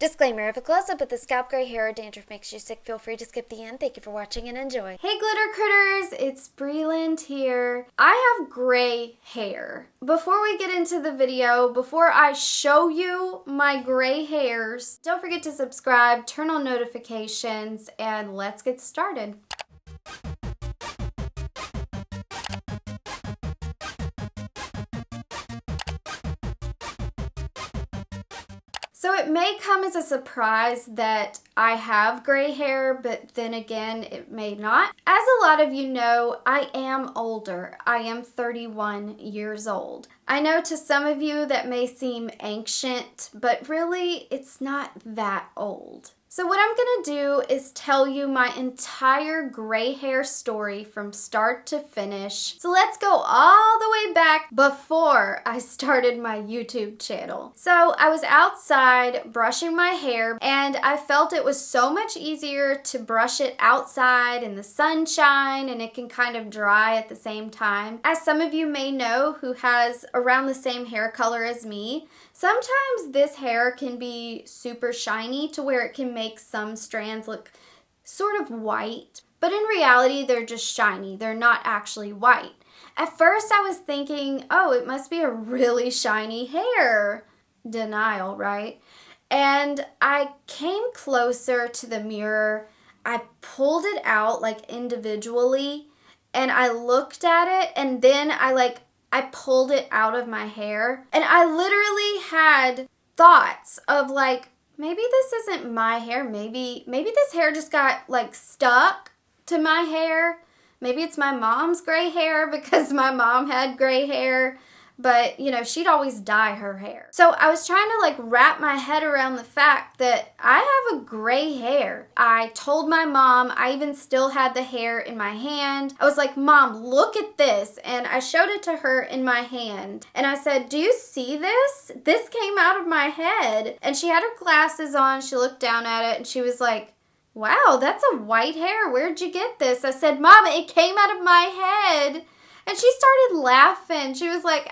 Disclaimer, if a close-up with the scalp gray hair or dandruff makes you sick, feel free to skip the end. Thank you for watching and enjoy. Hey glitter critters, it's Breland here. I have gray hair. Before we get into the video, before I show you my gray hairs, don't forget to subscribe, turn on notifications, and let's get started. So it may come as a surprise that I have gray hair, but then again, it may not. As a lot of you know, I am older. I am 31 years old. I know to some of you that may seem ancient, but really it's not that old. So what I'm gonna do is tell you my entire gray hair story from start to finish. So let's go all the way back before I started my YouTube channel. So I was outside brushing my hair and I felt it was so much easier to brush it outside in the sunshine, and it can kind of dry at the same time. As some of you may know who has around the same hair color as me, sometimes this hair can be super shiny to where it can make some strands look sort of white, but in reality they're just shiny. They're not actually white. At first I was thinking, oh, it must be a really shiny hair. Denial, right? And I came closer to the mirror. I pulled it out like individually and I looked at it, and then I pulled it out of my hair, and I literally had thoughts of like, maybe this isn't my hair. Maybe this hair just got like stuck to my hair. Maybe it's my mom's gray hair because my mom had gray hair, but you know, she'd always dye her hair. So I was trying to like wrap my head around the fact that I have a gray hair. I told my mom, I even still had the hair in my hand. I was like, Mom, look at this. And I showed it to her in my hand. And I said, do you see this? This came out of my head. And she had her glasses on. She looked down at it and she was like, wow, that's a white hair. Where'd you get this? I said, Mom, it came out of my head. And she started laughing. She was like,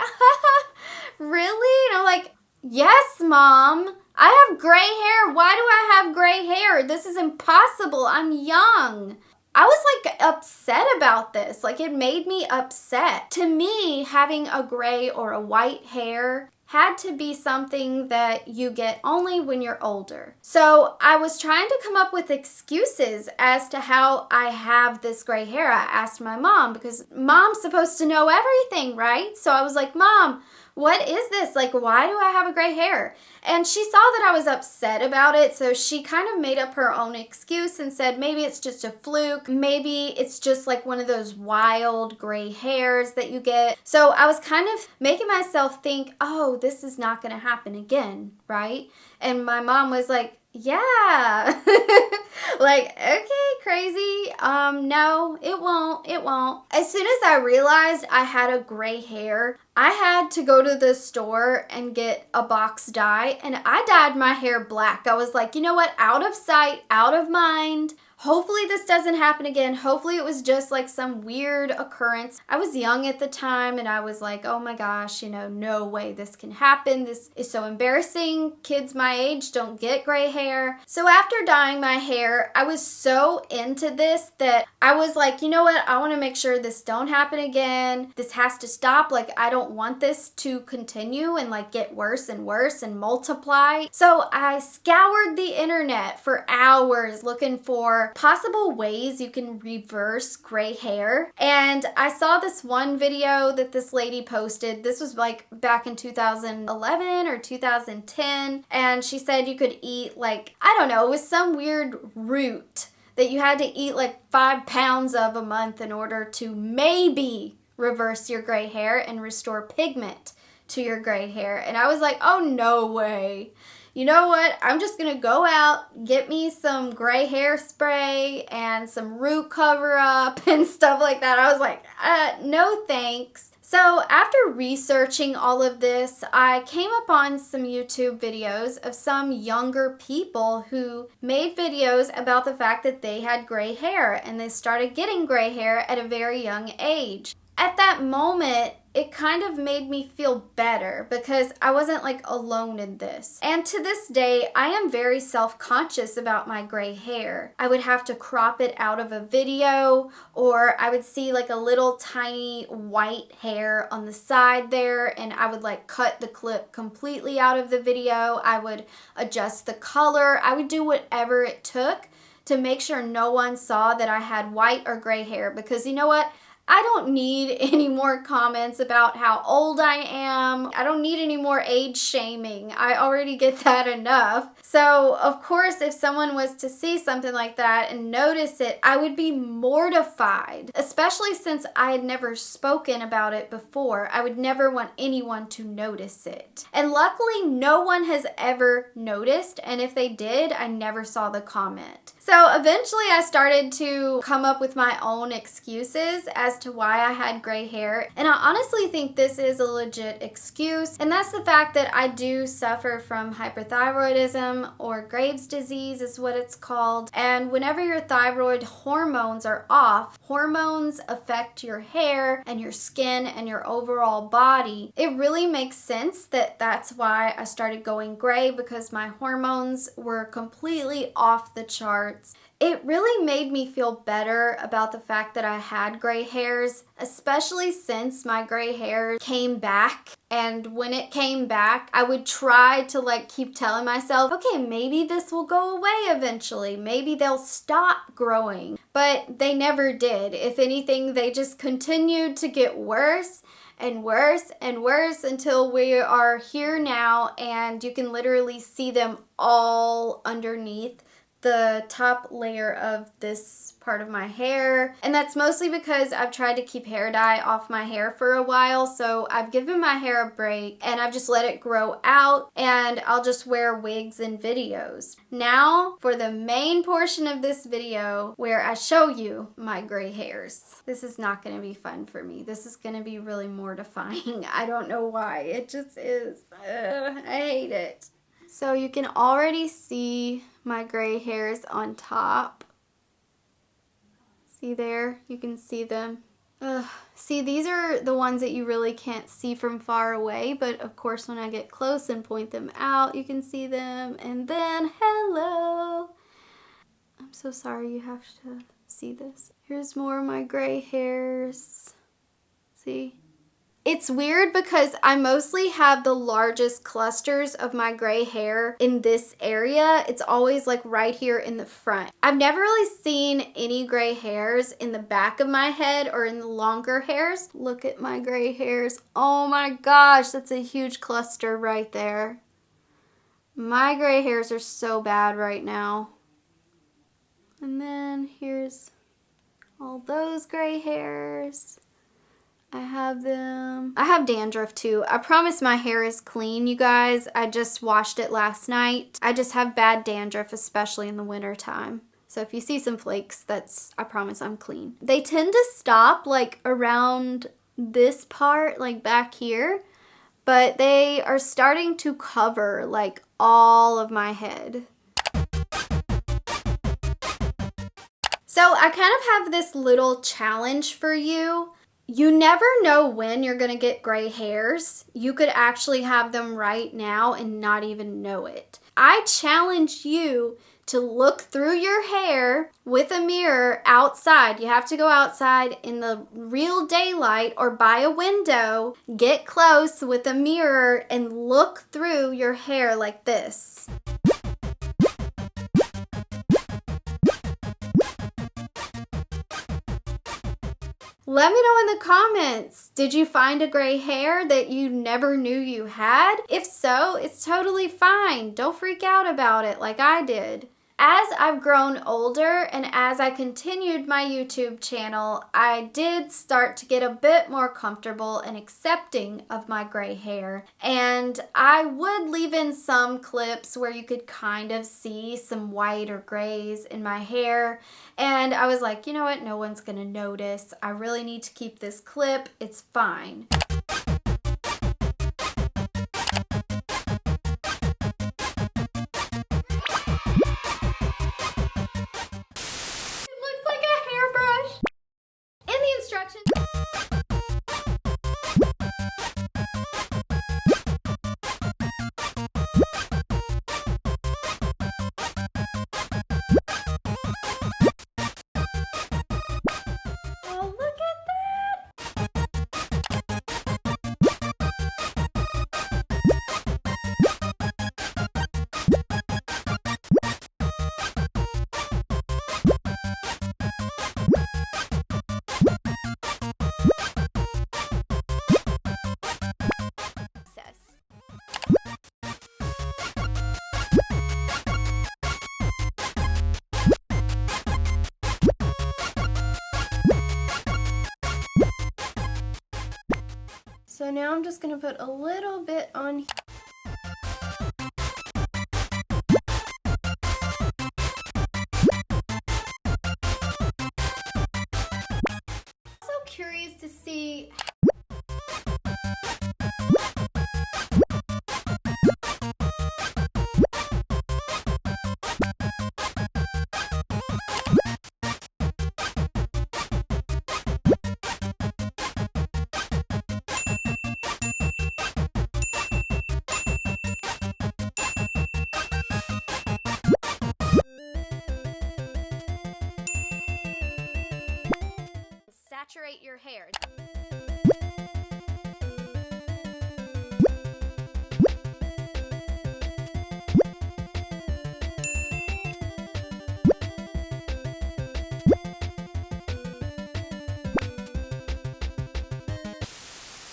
really? And I'm like, yes, Mom. I have gray hair. Why do I have gray hair? This is impossible. I'm young. I was like upset about this. Like, it made me upset. To me, having a gray or a white hair had to be something that you get only when you're older. So I was trying to come up with excuses as to how I have this gray hair. I asked my mom because Mom's supposed to know everything, right? So I was like, Mom, what is this? Like, why do I have a gray hair? And she saw that I was upset about it, so she kind of made up her own excuse and said maybe it's just a fluke. Maybe it's just like one of those wild gray hairs that you get. So I was kind of making myself think, oh, this is not going to happen again, right? And my mom was like, yeah. Like, okay, crazy. No, it won't. As soon as I realized I had a gray hair, I had to go to the store and get a box dye, and I dyed my hair black. I was like, you know what? Out of sight, out of mind. Hopefully this doesn't happen again. Hopefully it was just like some weird occurrence. I was young at the time and I was like, oh my gosh, you know, no way this can happen. This is so embarrassing. Kids my age don't get gray hair. So after dyeing my hair, I was so into this that I was like, you know what? I want to make sure this don't happen again. This has to stop. Like, I don't want this to continue and like get worse and worse and multiply. So I scoured the internet for hours looking for possible ways you can reverse gray hair. And I saw this one video that this lady posted. This was like back in 2011 or 2010. And she said you could eat like, I don't know, it was some weird root that you had to eat like 5 pounds of a month in order to maybe reverse your gray hair and restore pigment to your gray hair. And I was like, oh, no way. You know what? I'm just going to go out, get me some gray hairspray and some root cover up and stuff like that. I was like, no thanks. So after researching all of this, I came upon some YouTube videos of some younger people who made videos about the fact that they had gray hair and they started getting gray hair at a very young age. at that moment, it kind of made me feel better because I wasn't like alone in this. And to this day, I am very self-conscious about my gray hair. I would have to crop it out of a video, or I would see like a little tiny white hair on the side there, and I would like cut the clip completely out of the video. I would adjust the color. I would do whatever it took to make sure no one saw that I had white or gray hair, because you know what? I don't need any more comments about how old I am. I don't need any more age shaming. I already get that enough. So, of course, if someone was to see something like that and notice it, I would be mortified, especially since I had never spoken about it before. I would never want anyone to notice it. And luckily, no one has ever noticed, and if they did, I never saw the comment. So eventually I started to come up with my own excuses as to why I had gray hair. And I honestly think this is a legit excuse. And that's the fact that I do suffer from hyperthyroidism, or Graves' disease is what it's called. And whenever your thyroid hormones are off, hormones affect your hair and your skin and your overall body. It really makes sense that that's why I started going gray, because my hormones were completely off the charts. It really made me feel better about the fact that I had gray hairs, especially since my gray hair came back. And when it came back, I would try to like keep telling myself, okay, maybe this will go away eventually. Maybe they'll stop growing. But they never did. If anything, they just continued to get worse and worse and worse until we are here now, and you can literally see them all underneath the top layer of this part of my hair. And that's mostly because I've tried to keep hair dye off my hair for a while, so I've given my hair a break and I've just let it grow out, and I'll just wear wigs in videos. Now for the main portion of this video where I show you my gray hairs. This is not going to be fun for me. This is going to be really mortifying. I don't know why. It just is. I hate it. So you can already see my gray hairs on top. See there? You can see them. See, these are the ones that you really can't see from far away, but of course when I get close and point them out, you can see them. And then, hello! I'm so sorry you have to see this. Here's more of my gray hairs. See? It's weird because I mostly have the largest clusters of my gray hair in this area. It's always like right here in the front. I've never really seen any gray hairs in the back of my head or in the longer hairs. Look at my gray hairs. Oh my gosh, that's a huge cluster right there. My gray hairs are so bad right now. And then here's all those gray hairs. I have them. I have dandruff too. I promise my hair is clean, you guys. I just washed it last night. I just have bad dandruff, especially in the winter time. So if you see some flakes, I promise I'm clean. They tend to stop like around this part, like back here, but they are starting to cover like all of my head. So I kind of have this little challenge for you. You never know when you're going to get gray hairs. You could actually have them right now and not even know it. I challenge you to look through your hair with a mirror outside. You have to go outside in the real daylight or by a window. Get close with a mirror and look through your hair like this. Let me know in the comments, did you find a gray hair that you never knew you had? If so, it's totally fine. Don't freak out about it like I did. As I've grown older and as I continued my YouTube channel, I did start to get a bit more comfortable and accepting of my gray hair. And I would leave in some clips where you could kind of see some white or grays in my hair. And I was like, you know what? No one's gonna notice. I really need to keep this clip. It's fine. So now I'm just gonna put a little bit on here. So curious to see saturate your hair.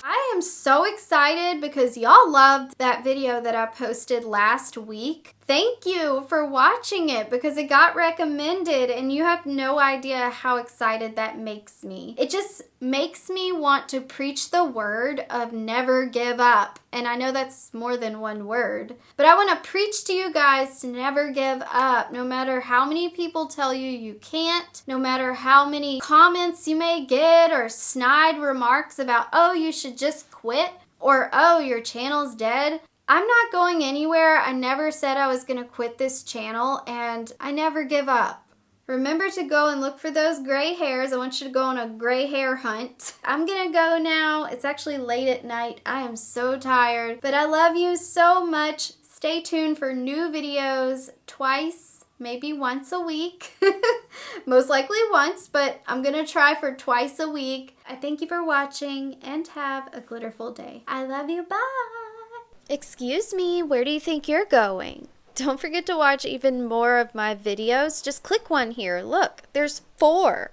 I am so excited because y'all loved that video that I posted last week. Thank you for watching it because it got recommended and you have no idea how excited that makes me. It just makes me want to preach the word of never give up. And I know that's more than one word, but I want to preach to you guys to never give up. No matter how many people tell you you can't, no matter how many comments you may get or snide remarks about, oh, you should just quit, or oh, your channel's dead. I'm not going anywhere. I never said I was going to quit this channel, and I never give up. Remember to go and look for those gray hairs. I want you to go on a gray hair hunt. I'm going to go now. It's actually late at night. I am so tired, but I love you so much. Stay tuned for new videos twice, maybe once a week. Most likely once, but I'm going to try for twice a week. I thank you for watching and have a glitterful day. I love you. Bye. Excuse me, where do you think you're going? Don't forget to watch even more of my videos. Just click one here. Look, there's four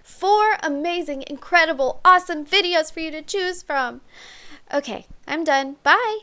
amazing, incredible, awesome videos for you to choose from. Okay, I'm done. Bye.